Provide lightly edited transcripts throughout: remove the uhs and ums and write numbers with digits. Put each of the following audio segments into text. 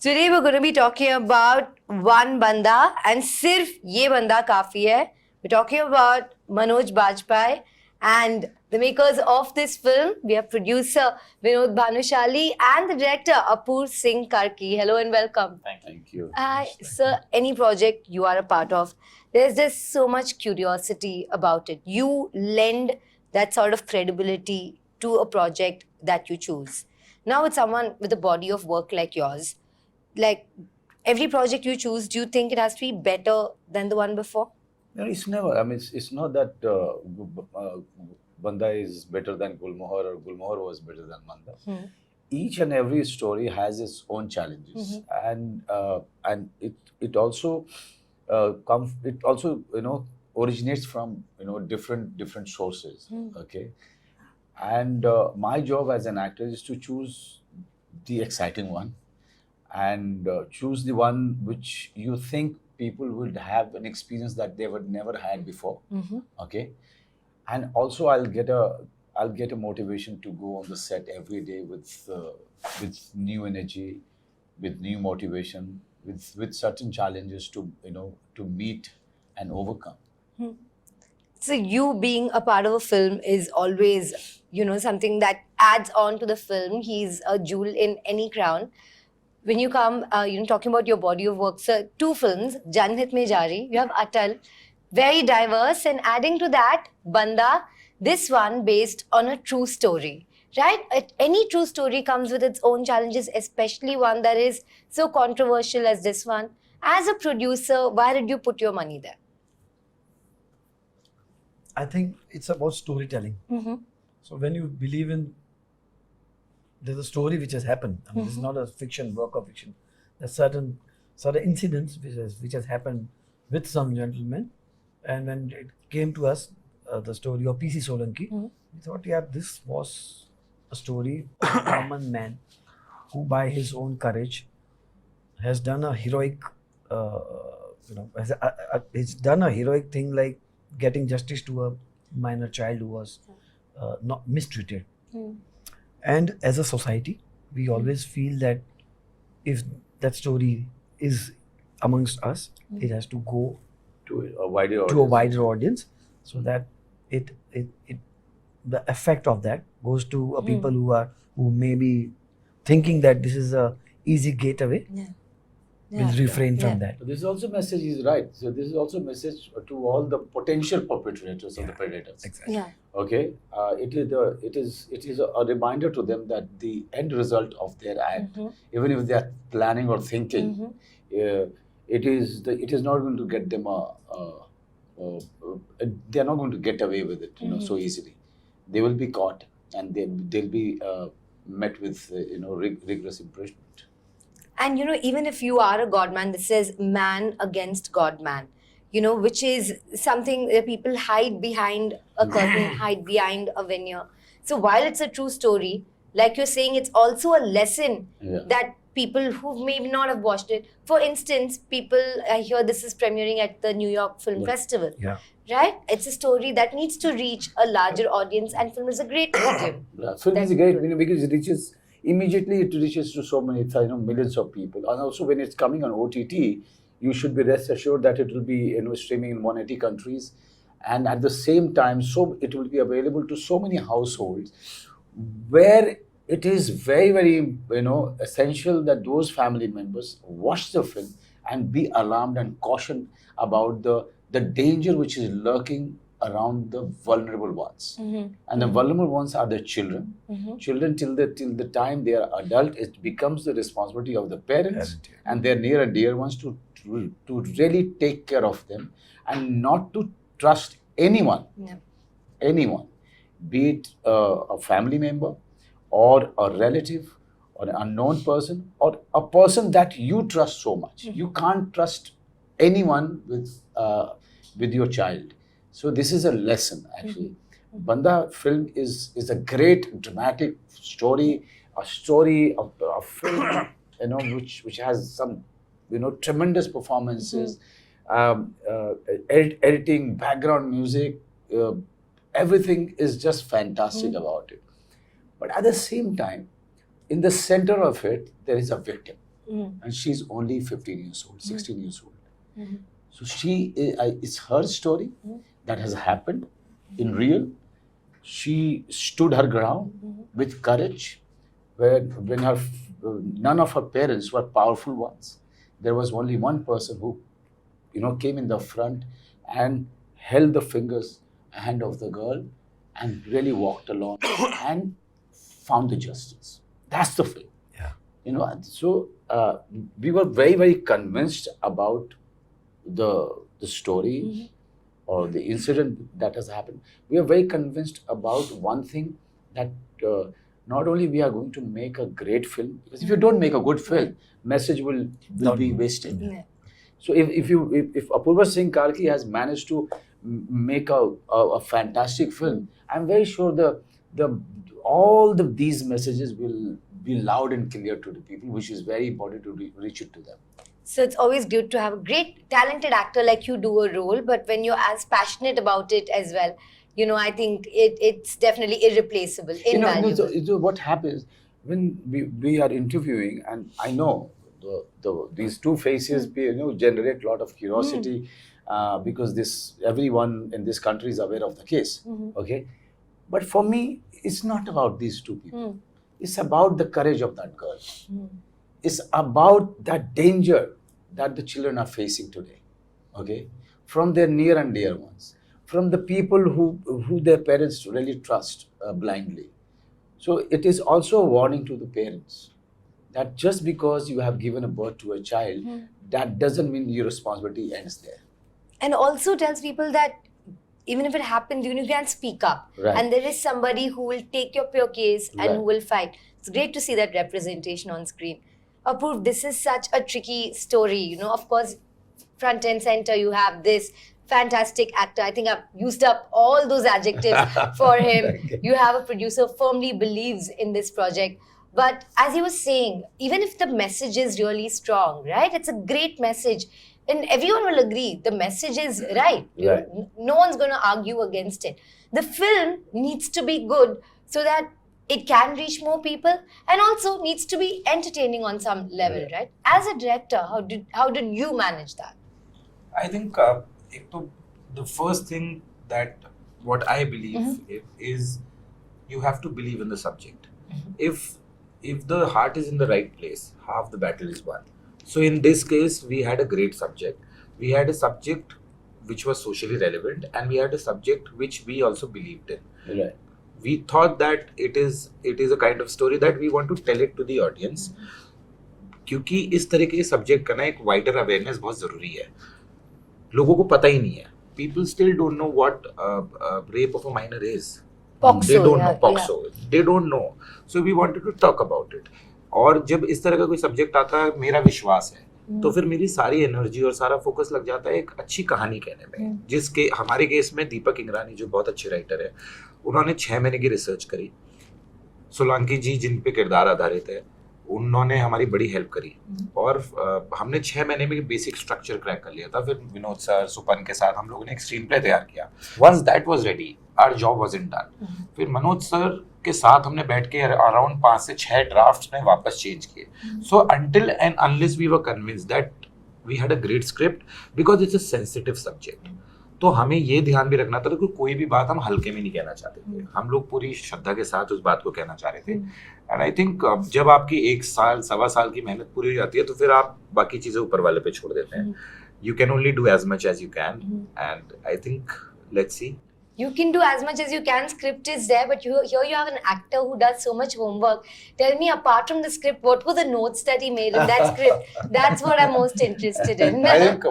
Today we're going to be talking about one banda and Sirf ye Bandaa Kaafi hai. We're talking about Manoj Bajpayee and the makers of this film. We have producer Vinod Bhanushali and the director Apoorv Singh Karki. Hello and welcome. Thank you. Sir, any project you are a part of, there's just so much curiosity about it. You lend that sort of credibility to a project that you choose. Now with someone with a body of work like yours, like every project you choose, do you think it has to be better than the one before? No, it's never. I mean, it's not that Banda is better than Gulmohar or Gulmohar was better than Banda. Each and every story has its own challenges, and it also comes. It also originates from different sources. Okay, and my job as an actor is to choose the exciting one and choose the one which you think people would have an experience that they would never had before. Okay, and also I'll get a motivation to go on the set every day with new energy, with new motivation, with certain challenges to meet and overcome. So you being a part of a film is always, something that adds on to the film. He's a jewel in any crown. When you come, talking about your body of work, so 2 films, Janhit Mein Jari, you have Atal, very diverse, and adding to that, Banda, this one based on a true story, right? Any true story comes with its own challenges, especially one that is so controversial as this one. As a producer, why did you put your money there? I think it's about storytelling. So when you believe in, there's a story which has happened. I mean, this is not a fiction, work of fiction. There's certain incidents which has happened with some gentlemen, and when it came to us, the story of PC Solanki, we thought, yeah, this was a story of a common man who, by his own courage, has done a heroic, he's done a heroic thing like getting justice to a minor child who was not mistreated. And as a society, we always feel that if that story is amongst us, it has to go to a wider audience, so that it the effect of that goes to people who may be thinking that this is a easy getaway. Will refrain from that. So this is also message is right. So this is also a message to all the potential perpetrators of the predators. Exactly. Okay, it is a reminder to them that the end result of their act, even if they are planning or thinking, it is not going to get them they are not going to get away with it, so easily. They will be caught and they'll be met with rigorous imprisonment. And even if you are a godman, this says man against godman, which is something that people hide behind a curtain, hide behind a veneer. So while it's a true story, like you're saying, it's also a lesson that people who may not have watched it. For instance, I hear this is premiering at the New York Film Festival. Right? It's a story that needs to reach a larger audience, and film is a great medium. Film is great because it reaches. Immediately it reaches to so many millions of people, and also when it's coming on OTT, you should be rest assured that it will be streaming in 180 countries, and at the same time, so it will be available to so many households, where it is very very essential that those family members watch the film and be alarmed and cautioned about the danger which is lurking around the vulnerable ones. And the vulnerable ones are the children. Children till the time they are adult, it becomes the responsibility of the parents and their near and dear ones to really take care of them and not to trust anyone, be it a family member or a relative or an unknown person or a person that you trust so much. You can't trust anyone with your child. So this is a lesson actually. Banda film is a great dramatic story, a story of a film, which has some, tremendous performances, editing, background music, everything is just fantastic about it. But at the same time, in the center of it, there is a victim. and she's only 15 years old, 16 years old. So it's her story that has happened in real. She stood her ground with courage, when none of her parents were powerful ones. There was only one person who, came in the front and held the hand of the girl and really walked along and found the justice. That's the film. Yeah. So we were very, very convinced about the story or the incident that has happened. We are very convinced about one thing, that not only we are going to make a great film, because if you don't make a good film, message will be wasted. Yeah. So if Apoorv Singh Karki has managed to make a fantastic film, I'm very sure these messages will be loud and clear to the people, which is very important to reach it to them. So it's always good to have a great talented actor like you do a role, but when you're as passionate about it as well, I think it's definitely irreplaceable, invaluable. So what happens when we are interviewing, and I know these two faces generate a lot of curiosity, because everyone in this country is aware of the case. Okay, but for me, it's not about these two people. It's about the courage of that girl. It's about that danger that the children are facing today, okay, from their near and dear ones, from the people who their parents really trust blindly. So it is also a warning to the parents that just because you have given a birth to a child, that doesn't mean your responsibility ends there. And also tells people that even if it happens, you can speak up. Right. And there is somebody who will take up your case and Right. who will fight. It's great to see that representation on screen. Apoorv, this is such a tricky story. Of course, front and center, you have this fantastic actor. I think I've used up all those adjectives for him. You have a producer who firmly believes in this project. But as he was saying, even if the message is really strong, right? It's a great message. And everyone will agree the message is right. Right. No one's going to argue against it. The film needs to be good so that it can reach more people, and also needs to be entertaining on some level, right? As a director, how did you manage that? I think the first thing that what I believe is you have to believe in the subject. If the heart is in the right place, half the battle is won. So in this case, we had a great subject. We had a subject which was socially relevant, and we had a subject which we also believed in. Right. We thought that it is a kind of story that we want to tell it to the audience. क्योंकि इस तरह के subject का ना एक wider awareness बहुत जरूरी है. लोगों को पता ही नहीं है. People still don't know what rape of a minor is. Poxo, They don't yeah, know Poxo. They don't know. So we wanted to talk about it. और जब इस तरह का कोई सब्जेक्ट आता है, मेरा विश्वास है, तो फिर मेरी सारी एनर्जी और सारा फोकस लग जाता है एक अच्छी कहानी कहने में. जिसके हमारे केस में दीपक इंगरानी जो बहुत अच्छे राइटर है, उन्होंने 6 महीने की रिसर्च करी. सोलंकी जी जिन पे किरदार आधारित है, उन्होंने हमारी बड़ी हेल्प करी, और हमने 6 महीने में बेसिक स्ट्रक्चर क्रैक कर लिया था. फिर विनोद सर, सुपन के साथ हम लोगों ने एक स्क्रीन प्ले तैयार किया. Once that was ready, our job wasn't done. फिर मनोज सर के साथ हमने बैठ के अराउंड 5 से 6 ड्राफ्ट्स में वापस चेंज किए. So until and unless we were convinced that we had a great script, because it's a sensitive subject. तो हमें ये ध्यान भी रखना था कि कोई भी बात हम हल्के में नहीं कहना चाहते थे. हम लोग पूरी श्रद्धा के साथ उस बात को कहना चाह रहे थे. एंड आई थिंक जब आपकी 1 साल, 1.25 साल की मेहनत पूरी हो जाती है, तो फिर आप बाकी चीजें ऊपर वाले पे छोड़ देते हैं. You can only do as much as you can, and I think let's see. You can do as much as you can. Script is there, but here you have an actor who does so much homework. Tell me, apart from the script, what were the notes that he made in that script? That's what I'm most interested in. I think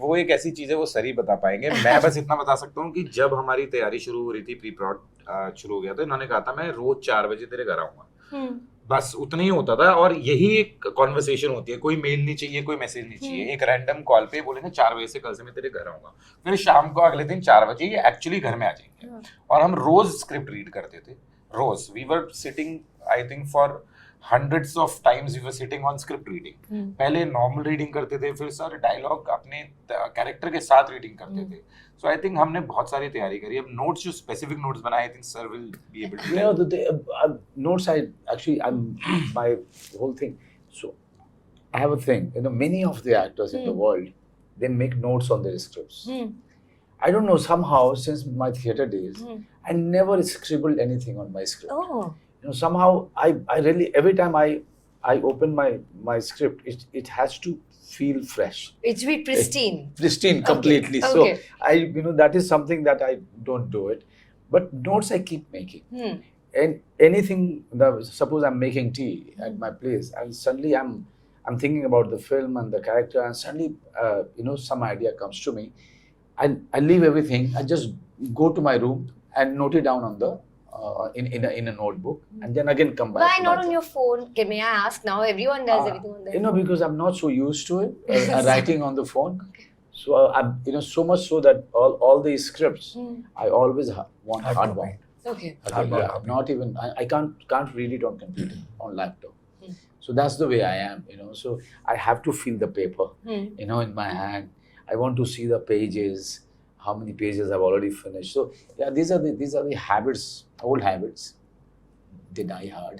वो एक ऐसी चीज है, वो sir ही बता पाएंगे. मैं बस इतना बता सकता हूँ कि जब हमारी तैयारी शुरू हो रही थी, प्री प्रोड शुरू हो गया था, इन्होंने कहा था मैं रोज 4 बजे तेरे घर आऊंगा. बस उतना ही होता था. और यही एक कॉन्वर्सेशन होती है. कोई मेल नहीं चाहिए, कोई मैसेज नहीं चाहिए. एक रैंडम कॉल पे बोलेंगे 4 बजे से कल से मैं तेरे घर आऊंगा. फिर शाम को अगले दिन 4 बजे ये एक्चुअली घर में आ जाएंगे. और हम रोज स्क्रिप्ट रीड करते थे. रोज we were sitting, I think for hundreds of times we were sitting on script reading. पहले नॉर्मल रीडिंग करते थे, फिर सर डायलॉग अपने कैरेक्टर के साथ रीडिंग करते थे. सो आई थिंक हमने बहुत सारी तैयारी करी. अब नोट्स, जो स्पेसिफिक नोट्स बनाए, I think sir will be able to. You know, the notes, I'm my whole thing. So I have a thing. Many of the actors in the world, they make notes on their scripts. I don't know, somehow since my theatre days, I never scribbled anything on my script. Oh. Somehow I really, every time I open my script, it has to feel fresh. It should be pristine. Pristine completely. Okay. So that is something that I don't do it. But notes I keep making. And anything, suppose I'm making tea at my place, and suddenly I'm thinking about the film and the character, and suddenly some idea comes to me. I leave everything. I just go to my room and note it down on the in a notebook, and then again come back. Why not on your phone? May I ask now? Everyone does everything on their phone. Because I'm not so used to it writing on the phone. So I'm so much so that all these scripts I always want hardbound. Okay. Not even I can't read it on computer, on laptop. So that's the way I am. So I have to feel the paper. In my hand. I want to see the pages, how many pages I've already finished. So yeah, these are the habits, old habits. They die hard.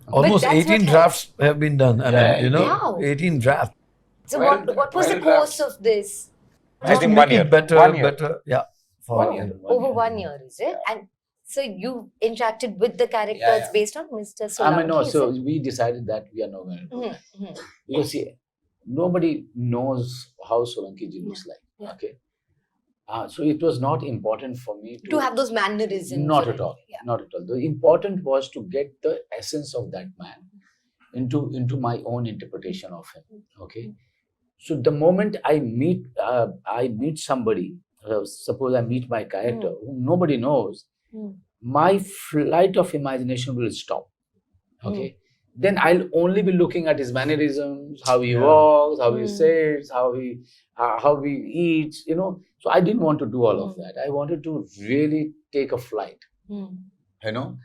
Almost 18 drafts have been done. Wow. 18 drafts. So what was the course of this? I think Make 1 year. it better, 1 year. better. Yeah. For 1 year. Over 1 year, is it? Yeah. And so you interacted with the character. Yeah, It's based on Mr. Solanki. no. is So it? we decided that we are not going to do it. Mhm. Because see, nobody knows how Solanki ji looks like. Yeah. Okay. So it was not important for me To have those mannerisms. Not or at all. anything, yeah. Not at all. The important was to get the essence of that man into my own interpretation of him. Okay. So the moment I meet somebody, suppose I meet my character whom nobody knows, my flight of imagination will stop. Okay. Then I'll only be looking at his mannerisms, how he walks, how he sits, how he eats. So I didn't want to do all of that. I wanted to really take a flight. From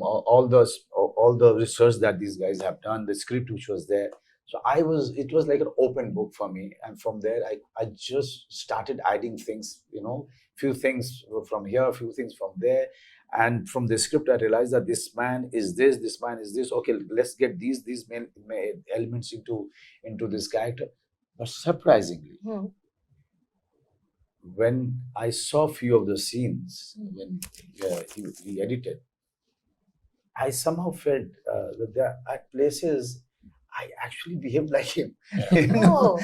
all the research that these guys have done, the script which was there. So it was like an open book for me, and from there I just started adding things. Few things from here, few things from there. And from the script, I realized that this man is this man is this. Okay, let's get these main elements into this character. But surprisingly, when I saw few of the scenes when he edited, I somehow felt that there at places I actually behaved like him. Oh,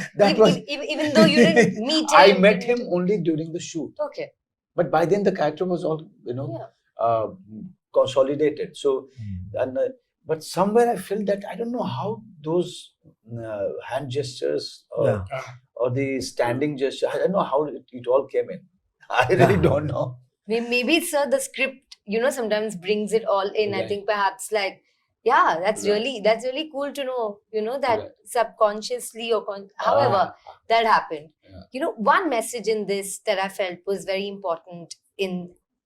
even though you didn't meet him. I met him only during the shoot. Okay. But by then the character was all consolidated. So, but somewhere I felt that I don't know how those hand gestures or the standing gesture, I don't know how it all came in. I really don't know. Maybe, sir, the script, sometimes brings it all in. I Right. think perhaps that's Right. really cool to know, that Right. subconsciously or however that happened. Yeah. One message in this that I felt was very important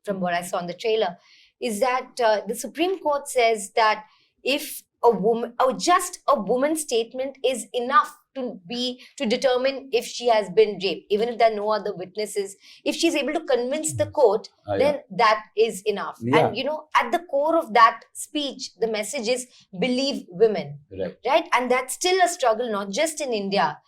from what I saw in the trailer is that the Supreme Court says that if a woman, or just a woman's statement is enough to determine if she has been raped, even if there are no other witnesses, if she's able to convince the court, then that is enough. Yeah. And at the core of that speech, the message is believe women, right? And that's still a struggle, not just in India.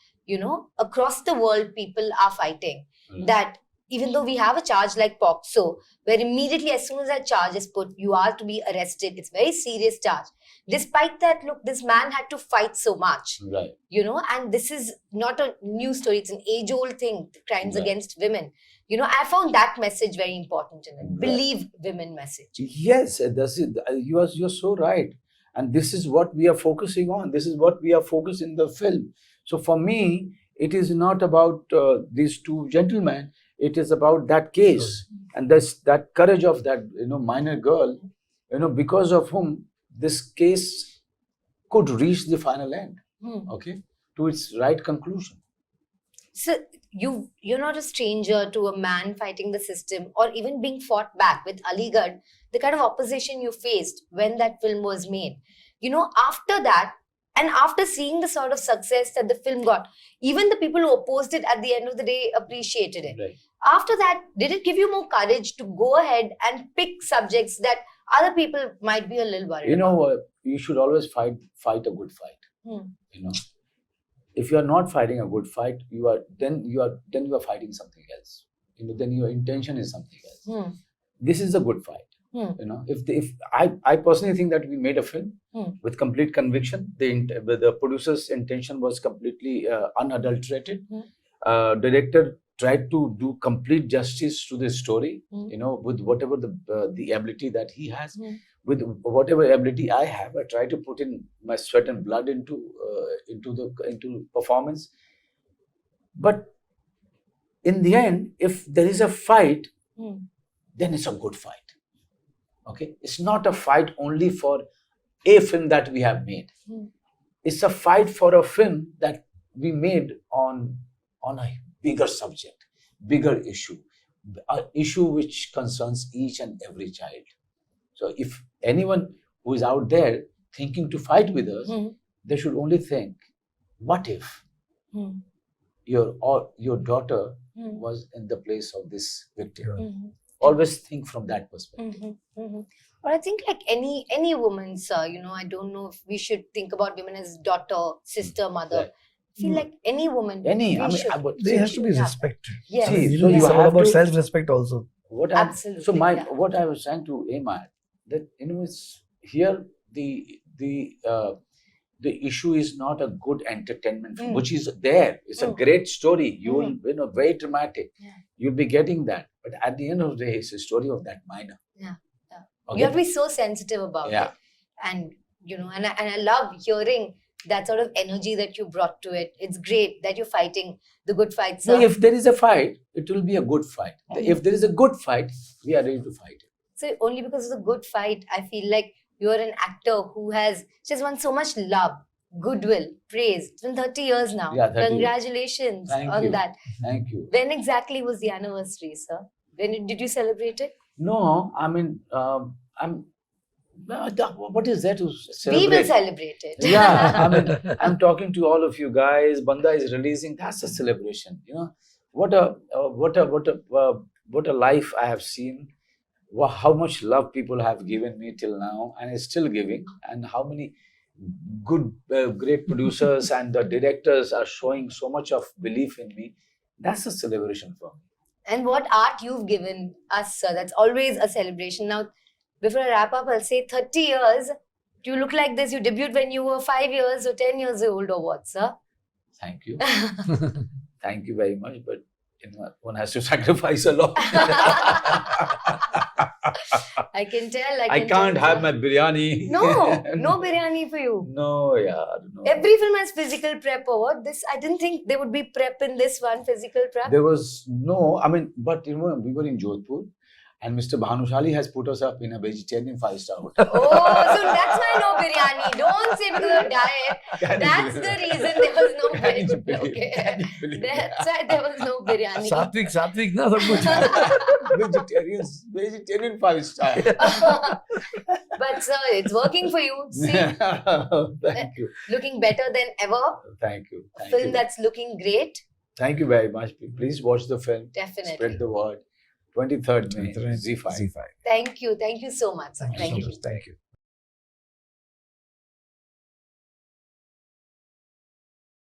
Across the world, people are fighting that. Even though we have a charge like POCSO, where immediately as soon as that charge is put, you are to be arrested. It's a very serious charge. Despite that, look, this man had to fight so much. Right. And this is not a new story. It's an age-old thing, crimes Right. against women. I found that message very important in it. Right. Believe women message. Yes, that's it. You're so right. And this is what we are focusing on. This is what we are focused in the film. So for me, it is not about these two gentlemen. It is about that case and that courage of that minor girl, because of whom this case could reach the final end, to its right conclusion. So you're not a stranger to a man fighting the system or even being fought back with Aligarh, the kind of opposition you faced when that film was made. After that, and after seeing the sort of success that the film got, even the people who opposed it at the end of the day appreciated it. Right. After that, did it give you more courage to go ahead and pick subjects that other people might be a little worried. You know, about. you should always fight a good fight. You know, if you are not fighting a good fight, you are fighting something else. You know, then your intention is something else. This is a good fight. You know, if I personally think that we made a film with complete conviction. The producer's intention was completely unadulterated. Director tried to do complete justice to the story. You know, with whatever the ability that he has, with whatever ability I have, I try to put in my sweat and blood into performance. But in the end, if there is a fight, then it's a good fight. Okay, it's not a fight only for a film that we have made. It's a fight for a film that we made on a bigger subject, bigger issue, an issue which concerns each and every child. So if anyone who is out there thinking to fight with us, they should only think, what if your daughter was in the place of this victim? Always think from that perspective. But I think like any woman, sir, you know, I don't know if we should think about women as daughter, sister, mother. Right. I feel like any woman. There has to be respect. Yes. See, You so know, you it's all have about to- self-respect also. Absolutely, yeah. What I was trying to aim at, that, you know, it's here the issue is not a good entertainment film, which is there. It's a great story. You will, you know, very dramatic. Yeah. You'll be getting that. But at the end of the day, it's a story of that minor. Yeah. Okay? You have to be so sensitive about it. And you know, and I love hearing that sort of energy that you brought to it. It's great that you're fighting the good fight, sir. So if there is a fight, it will be a good fight. If there is a good fight, we are ready to fight it. So only because of the good fight, I feel like you're an actor who has just won so much love, goodwill, praise. It's been 30 years now. Yeah, 30 years. Congratulations on you. that. Thank you. When exactly was the anniversary, sir? When did you celebrate it? No, I mean, what is there to celebrate? We will celebrate it. Yeah, I mean, I'm talking to all of you guys. Bandaa is releasing. That's a celebration. You know, what a life I have seen. How much love people have given me till now, and is still giving, and how many good, great producers and the directors are showing so much of belief in me. That's a celebration for me. And what art you've given us, sir. That's always a celebration. Now, before I wrap up, I'll say 30 years. You look like this. You debuted when you were 5 years or 10 years old or what, sir? Thank you. Thank you very much. But you know, one has to sacrifice a lot. I can tell. I can't have my biryani. No biryani for you. No, yeah. No. Every film has physical prep or what? This, I didn't think there would be prep in this one, physical prep. There was no, I mean, but you know, we were in Jodhpur and Mr. Bhanushali has put us up in a vegetarian 5-star hotel. Oh, so that's why no biryani. Don't say because of diet. That's the reason there was no biryani. Okay. That's why there was no biryani. Satvik, na sab kuch. Vegetarian 5-star. But sir, it's working for you. See, Thank you. looking better than ever. Thank you. A film that's looking great. Thank you very much. Please watch the film. Definitely. Spread the word. 23rd May, Z5. Thank you so much, sir. Thank you. Thank you.